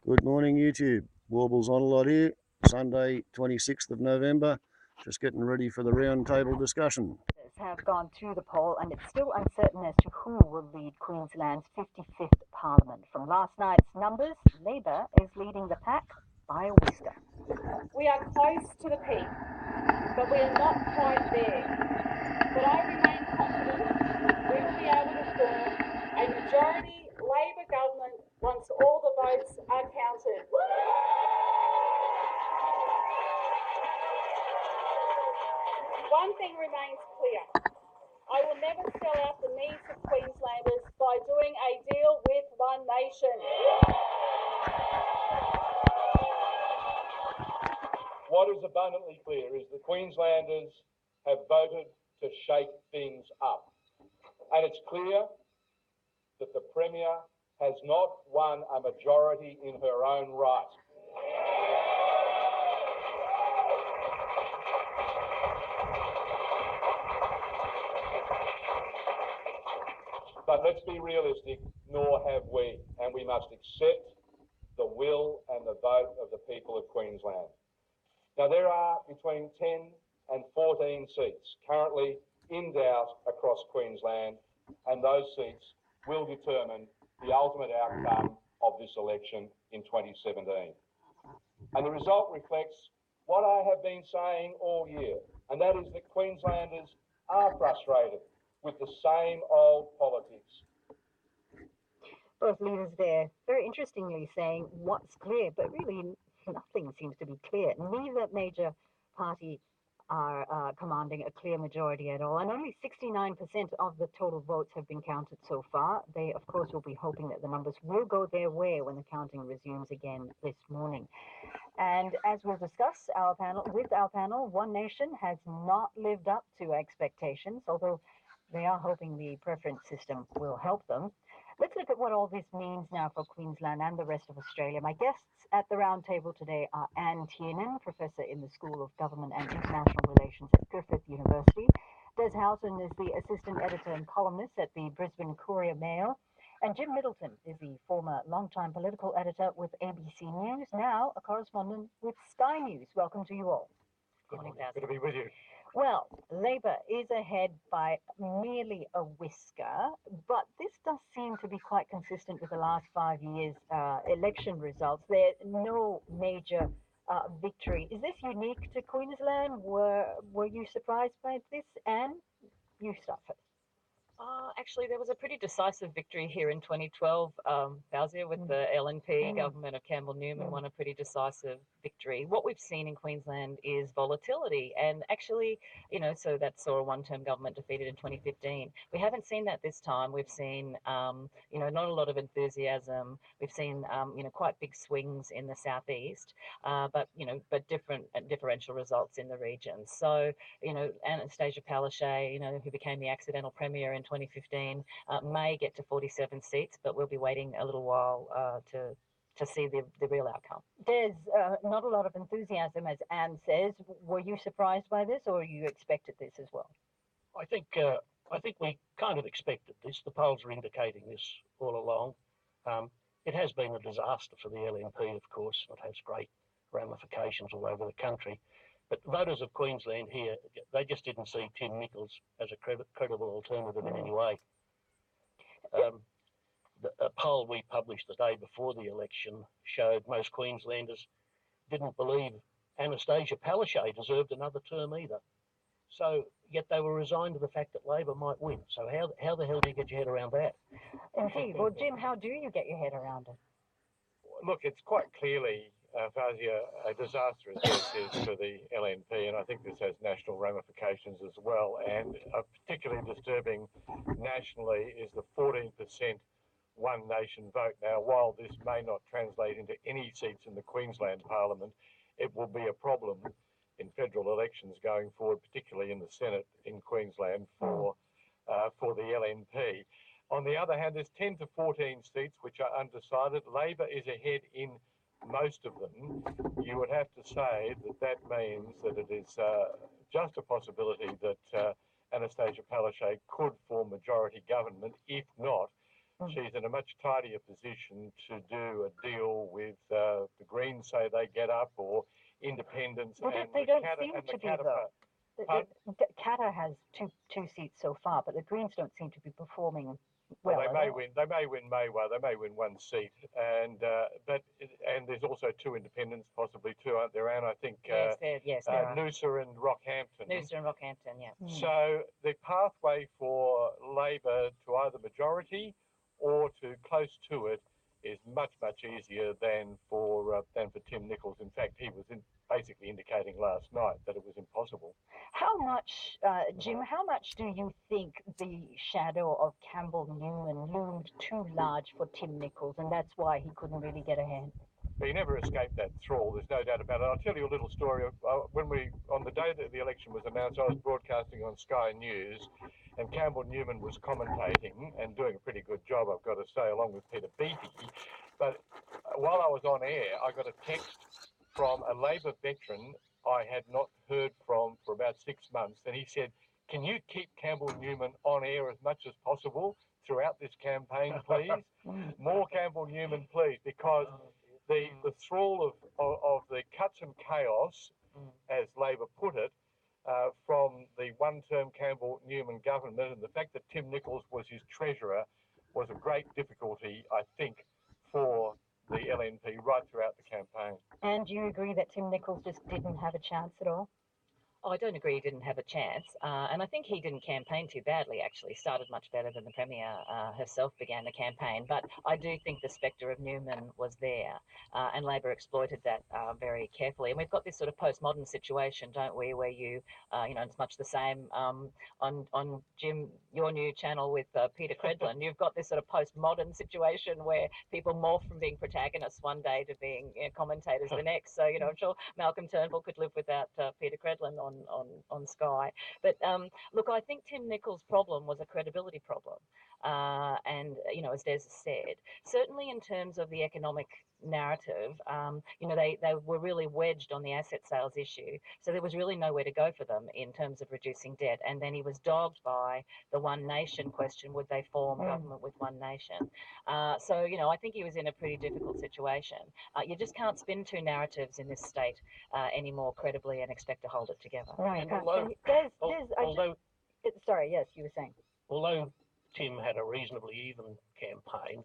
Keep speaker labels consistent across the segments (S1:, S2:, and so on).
S1: Good morning, YouTube. Warbles on a lot here. Sunday, 26th of November. Just getting ready for the round table discussion.
S2: Have gone through the poll, and it's still uncertain as to who will lead Queensland's 55th Parliament. From last night's numbers, Labor is leading the pack by a whisker.
S3: We are close to the peak, but we are not quite there. But I remain confident we will be able to form a majority Labor government once all the votes are counted. One thing remains clear. I will never sell out the needs of Queenslanders by doing a deal with One Nation.
S4: What is abundantly clear is that Queenslanders have voted to shake things up. And it's clear that the Premier has not won a majority in her own right. But let's be realistic, nor have we, and we must accept the will and the vote of the people of Queensland. Now, there are between 10 and 14 seats currently in doubt across Queensland, and those seats will determine the ultimate outcome of this election in 2017. And the result reflects what I have been saying all year, and that is that Queenslanders are frustrated with the same old politics.
S2: Both leaders there very interestingly saying what's clear, but really nothing seems to be clear. Neither major party are commanding a clear majority at all, and only 69% of the total votes have been counted so far. They, of course, will be hoping that the numbers will go their way when the counting resumes again this morning. And as we'll discuss with our panel, One Nation has not lived up to expectations, although they are hoping the preference system will help them. Let's look at what all this means now for Queensland and the rest of Australia. My guests at the round table today are Anne Tiernan, Professor in the School of Government and International Relations at Griffith University. Des Houghton is the Assistant Editor and Columnist at the Brisbane Courier Mail. And Jim Middleton is the former long-time political editor with ABC News, now a correspondent with Sky News. Welcome to you all.
S4: Good morning. Good to be with you.
S2: Well, Labor is ahead by merely a whisker, but this does seem to be quite consistent with the last 5 years' election results. There's no major victory. Is this unique to Queensland? Were you surprised by this? Anne, you start first.
S5: Actually, there was a pretty decisive victory here in 2012, Fausia, with the LNP government of Campbell Newman won a pretty decisive victory. What we've seen in Queensland is volatility, and actually, so that saw a one-term government defeated in 2015. We haven't seen that this time. We've seen, not a lot of enthusiasm. We've seen, quite big swings in the southeast, but differential results in the region. So, Anastasia Palaszczuk, who became the accidental premier in 2015, may get to 47 seats, but we'll be waiting a little while to see the real outcome.
S2: There's not a lot of enthusiasm, as Anne says. Were you surprised by this, or you expected this as well?
S6: I think we kind of expected this. The polls are indicating this all along. It has been a disaster for the LNP, of course. It has great ramifications all over the country. But voters of Queensland here, they just didn't see Tim Nichols as a credible alternative in any way. A poll we published the day before the election showed most Queenslanders didn't believe Anastasia Palaszczuk deserved another term either. So, yet they were resigned to the fact that Labor might win. So how the hell do you get your head around that?
S2: Indeed. Well, Jim, how do you get your head around it?
S4: Look, it's quite clearly, Fausia, a disaster as this is for the LNP, and I think this has national ramifications as well. And particularly disturbing nationally is the 14% One Nation vote. Now, while this may not translate into any seats in the Queensland Parliament, it will be a problem in federal elections going forward, particularly in the Senate in Queensland for the LNP. On the other hand, there's 10 to 14 seats which are undecided. Labor is ahead in most of them. You would have to say that means that it is just a possibility that Anastasia Palaszczuk could form majority government. If not, she's in a much tidier position to do a deal with Greens say they get up, or Independents,
S2: Well,
S4: and
S2: they
S4: the
S2: don't
S4: Katter
S2: seem
S4: and the
S2: to be,
S4: Katter
S2: though.
S4: Pardon?
S2: Qatar has two seats so far, but the Greens don't seem to be performing
S4: Well,
S2: well.
S4: they may win. They may win Maywa. They may win one seat, and there's also two independents, possibly two, aren't there? And I think
S5: Yes, there are.
S4: Noosa and Rockhampton.
S5: Noosa and Rockhampton, yeah.
S4: So the pathway for Labor to either majority or to close to it is much easier than for Tim Nicholls. In fact, he was basically indicating last night that it was impossible.
S2: How much, Jim, how much do you think the shadow of Campbell Newman loomed too large for Tim Nicholls, and that's why he couldn't really get ahead?
S4: But he never escaped that thrall, there's no doubt about it. I'll tell you a little story. On the day that the election was announced, I was broadcasting on Sky News, and Campbell Newman was commentating and doing a pretty good job, I've got to say, along with Peter Beattie. But while I was on air, I got a text from a Labor veteran I had not heard from for about 6 months, and he said, "Can you keep Campbell Newman on air as much as possible throughout this campaign, please? More Campbell Newman, please," because the thrall of the cuts and chaos, as Labor put it, from the one-term Campbell Newman government, and the fact that Tim Nicholls was his treasurer, was a great difficulty, I think, for the LNP right throughout the campaign.
S2: And do you agree that Tim Nicholls just didn't have a chance at all?
S5: Oh, I don't agree he didn't have a chance. And I think he didn't campaign too badly, actually. Started much better than the Premier herself began the campaign. But I do think the spectre of Newman was there. And Labor exploited that very carefully. And we've got this sort of postmodern situation, don't we, where it's much the same on Jim, your new channel with Peter Credlin. You've got this sort of postmodern situation where people morph from being protagonists one day to being commentators the next. So, I'm sure Malcolm Turnbull could live without Peter Credlin on Sky. But look, I think Tim Nicholls' problem was a credibility problem. And, as Des said, certainly in terms of the economic narrative, they were really wedged on the asset sales issue. So there was really nowhere to go for them in terms of reducing debt. And then he was dogged by the One Nation question, would they form government with One Nation? So, I think he was in a pretty difficult situation. You just can't spin two narratives in this state anymore credibly and expect to hold it together.
S2: Right. Sorry, yes, you were saying.
S6: Although Tim had a reasonably even campaign,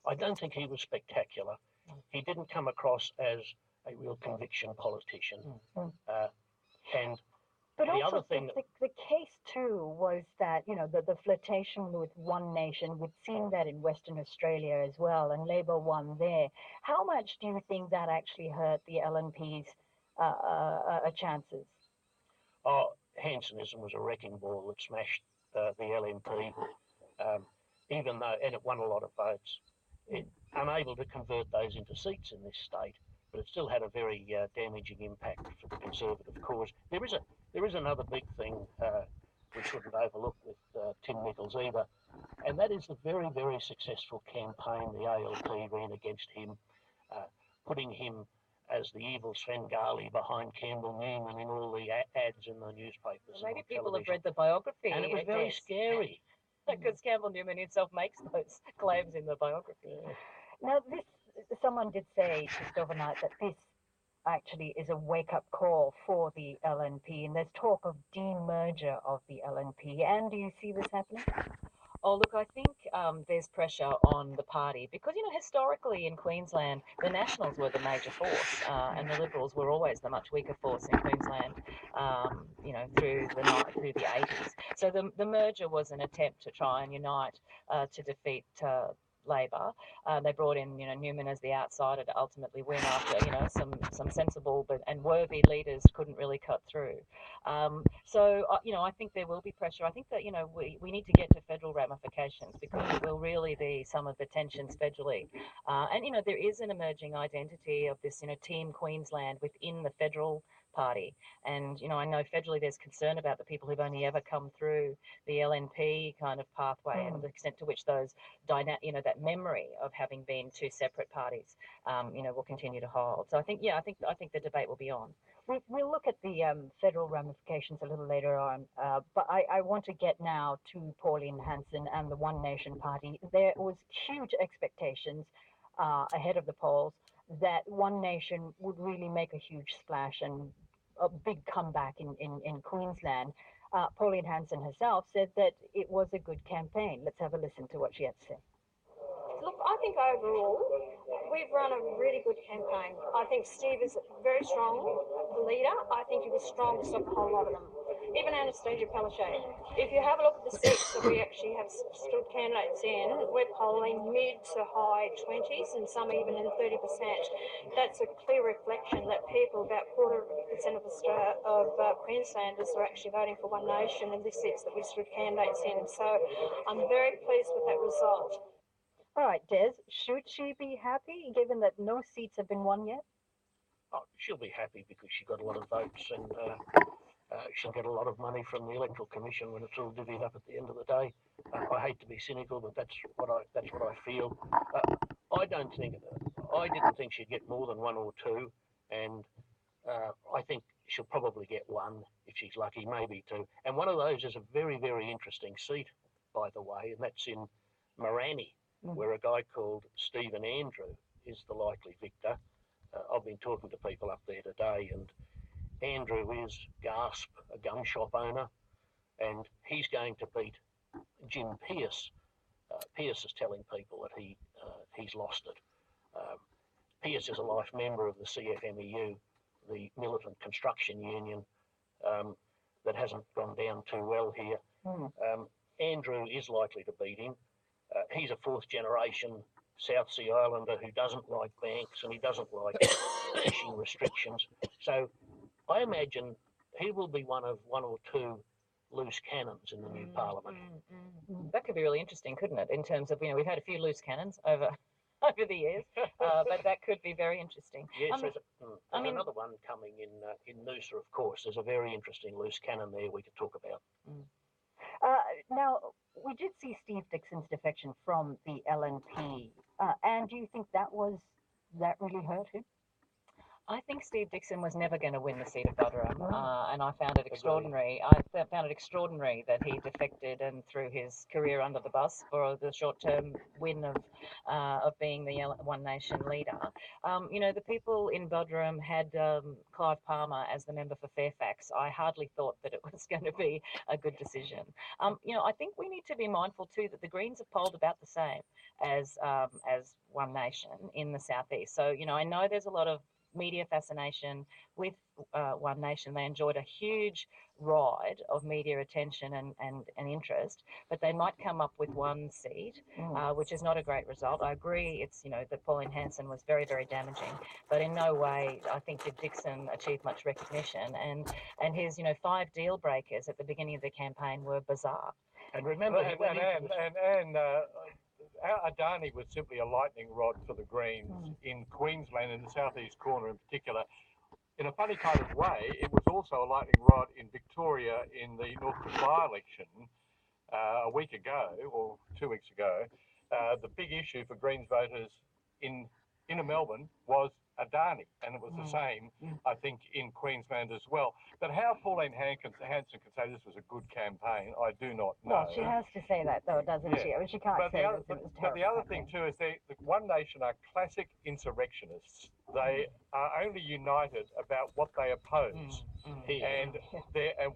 S6: I don't think he was spectacular. He didn't come across as a real conviction politician. And
S2: but
S6: the
S2: also
S6: other thing,
S2: the case too was that the flirtation with One Nation. We've seen that in Western Australia as well, and Labor won there. How much do you think that actually hurt the LNP's chances?
S6: Hansonism was a wrecking ball that smashed the LNP, even though, and it won a lot of votes. Unable to convert those into seats in this state, but it still had a very damaging impact for the Conservative cause. There is another big thing we shouldn't overlook with Tim Nicholls either, and that is the very, very successful campaign the ALP ran against him, putting him as the evil Svengali behind Campbell Newman in all the ads in the newspapers.
S5: Well, maybe people have read the biography.
S6: And it was very scary.
S5: Because Campbell Newman himself makes those claims in the biography.
S2: Now, someone did say just overnight that this actually is a wake-up call for the LNP, and there's talk of demerger of the LNP. And do you see this happening?
S5: Oh, look, I think there's pressure on the party because, historically in Queensland, the Nationals were the major force and the Liberals were always the much weaker force in Queensland, through the 80s. So the merger was an attempt to try and unite to defeat Labor. They brought in, Newman as the outsider to ultimately win after, some sensible and worthy leaders couldn't really cut through. So, I think there will be pressure. I think that, we need to get to federal ramifications because it will really be some of the tensions federally. And, there is an emerging identity of this, Team Queensland within the federal party. And, I know federally there's concern about the people who've only ever come through the LNP kind of pathway and the extent to which those that memory of having been two separate parties, will continue to hold. So I think the debate will be on.
S2: We'll look at the federal ramifications a little later on, but I want to get now to Pauline Hanson and the One Nation Party. There was huge expectations ahead of the polls that One Nation would really make a huge splash and a big comeback in Queensland. Pauline Hanson herself said that it was a good campaign. Let's have a listen to what she had to say.
S7: Look, I think overall we've run a really good campaign. I think Steve is a very strong leader. I think he was strongest of a whole lot of them. Even Anastasia Palaszczuk. If you have a look at the seats that we actually have stood candidates in, we're polling mid to high 20s and some even in 30%. That's a clear reflection that people, about 25% of Australia, of Queenslanders, are actually voting for One Nation in the seats that we stood candidates in. So I'm very pleased with that result.
S2: All right, Des, should she be happy given that no seats have been won yet?
S6: Oh, she'll be happy because she got a lot of votes and she'll get a lot of money from the Electoral Commission when it's all divvied up at the end of the day. I hate to be cynical, but that's what I feel. I didn't think she'd get more than one or two, and I think she'll probably get one if she's lucky, maybe two. And one of those is a very, very interesting seat, by the way, and that's in Morani, where a guy called Stephen Andrew is the likely victor. I've been talking to people up there today, and Andrew is, gasp, a gun shop owner, and he's going to beat Jim Pearce. Pearce is telling people that he's lost it. Pearce is a life member of the CFMEU, the militant construction union, that hasn't gone down too well here. Andrew is likely to beat him. He's a fourth generation South Sea Islander who doesn't like banks and he doesn't like fishing restrictions. So I imagine he will be one of one or two loose cannons in the new parliament.
S5: That could be really interesting, couldn't it? In terms of, we've had a few loose cannons over the years, but that could be very interesting.
S6: Yes, there's another one coming in Noosa, of course. There's a very interesting loose cannon there we could talk about.
S2: Now, we did see Steve Dixon's defection from the LNP, and do you think that really hurt him?
S5: I think Steve Dixon was never going to win the seat of Buderim, and I found it extraordinary. I found it extraordinary that he defected and threw his career under the bus for the short-term win of being the One Nation leader. The people in Buderim had Clive Palmer as the member for Fairfax. I hardly thought that it was going to be a good decision. I think we need to be mindful too that the Greens have polled about the same as One Nation in the southeast. So I know there's a lot of media fascination with One Nation. They enjoyed a huge ride of media attention and interest, but they might come up with one seat, which is not a great result. I agree it's, that Pauline Hanson was very, very damaging, but in no way I think did Dixon achieve much recognition, and his, 5 deal breakers at the beginning of the campaign were bizarre.
S6: And remember,
S4: Adani was simply a lightning rod for the Greens in Queensland, in the southeast corner in particular. In a funny kind of way, it was also a lightning rod in Victoria in the Northern by-election a week ago, or 2 weeks ago. The big issue for Greens voters in inner Melbourne was Adani, and it was the same, I think, in Queensland as well. But how Pauline Hanson can say this was a good campaign, I do not know.
S2: Well, she has to say that, though, doesn't she? I mean, she can't say that it was terrible.
S4: But the other thing, too, is the One Nation are classic insurrectionists. They are only united about what they oppose. And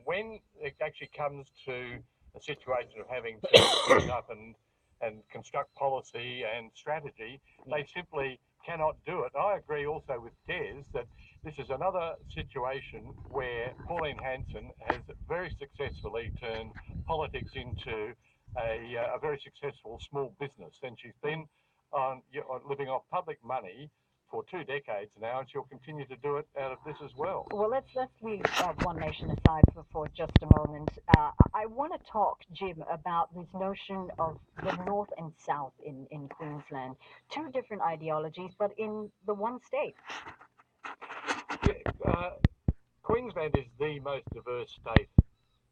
S4: when it actually comes to a situation of having to bring up and construct policy and strategy, they simply cannot do it. I agree also with Des that this is another situation where Pauline Hanson has very successfully turned politics into a very successful small business, and she's been living off public money for 2 decades now, and she'll continue to do it out of this as well.
S2: Well, let's leave One Nation aside for just a moment. I want to talk, Jim, about this notion of the North and South in Queensland. 2 different ideologies, but in the one state.
S4: Queensland is the most diverse state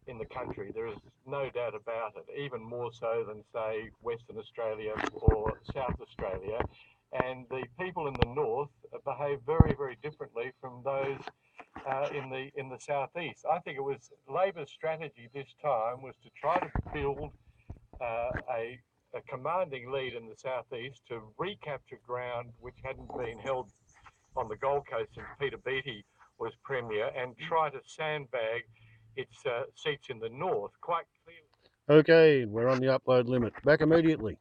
S4: in the country. There is no doubt about it, even more so than, say, Western Australia or South Australia. And the people in the north behave very, very differently from those in the southeast. I think it was Labor's strategy this time was to try to build a commanding lead in the southeast to recapture ground which hadn't been held on the Gold Coast since Peter Beattie was Premier and try to sandbag its seats in the north quite clearly.
S1: Okay, we're on the upload limit. Back immediately.